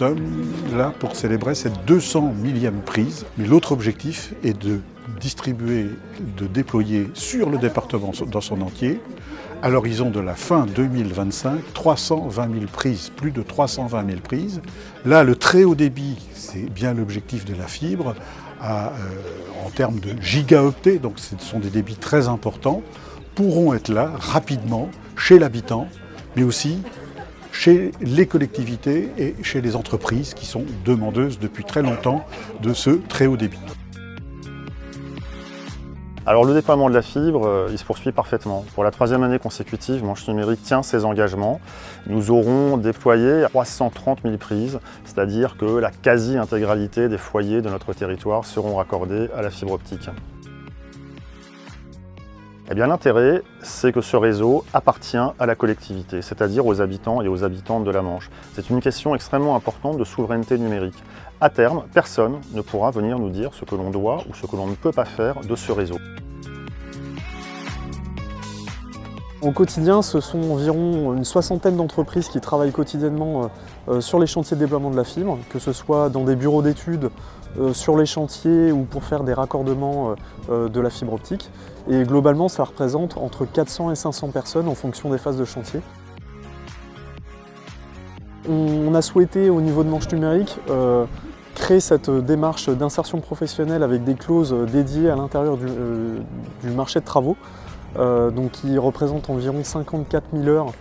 sommes là pour célébrer cette 200 millième prise. Mais l'autre objectif est de distribuer, de déployer sur le département dans son entier, à l'horizon de la fin 2025, 320 000 prises, plus de 320 000 prises. Là, le très haut débit, c'est bien l'objectif de la fibre, en termes de gigaoctets, donc ce sont des débits très importants, pourront être là rapidement chez l'habitant, mais aussi chez les collectivités et chez les entreprises qui sont demandeuses depuis très longtemps de ce très haut débit. Alors le déploiement de la fibre, il se poursuit parfaitement. Pour la 3e année consécutive, Manche Numérique tient ses engagements. Nous aurons déployé 330 000 prises, c'est-à-dire que la quasi-intégralité des foyers de notre territoire seront raccordés à la fibre optique. Eh bien, l'intérêt, c'est que ce réseau appartient à la collectivité, c'est-à-dire aux habitants et aux habitantes de la Manche. C'est une question extrêmement importante de souveraineté numérique. À terme, personne ne pourra venir nous dire ce que l'on doit ou ce que l'on ne peut pas faire de ce réseau. Au quotidien, ce sont environ une soixantaine d'entreprises qui travaillent quotidiennement sur les chantiers de déploiement de la fibre, que ce soit dans des bureaux d'études, sur les chantiers ou pour faire des raccordements de la fibre optique. Et globalement, ça représente entre 400 et 500 personnes en fonction des phases de chantier. On a souhaité, au niveau de Manche Numérique, créer cette démarche d'insertion professionnelle avec des clauses dédiées à l'intérieur du marché de travaux, donc qui représente environ 54 000 heures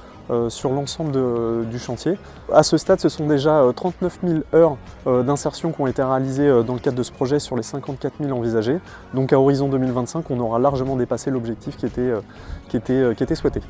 sur l'ensemble du chantier. À ce stade, ce sont déjà 39 000 heures d'insertion qui ont été réalisées dans le cadre de ce projet sur les 54 000 envisagés. Donc à horizon 2025, on aura largement dépassé l'objectif qui était souhaité.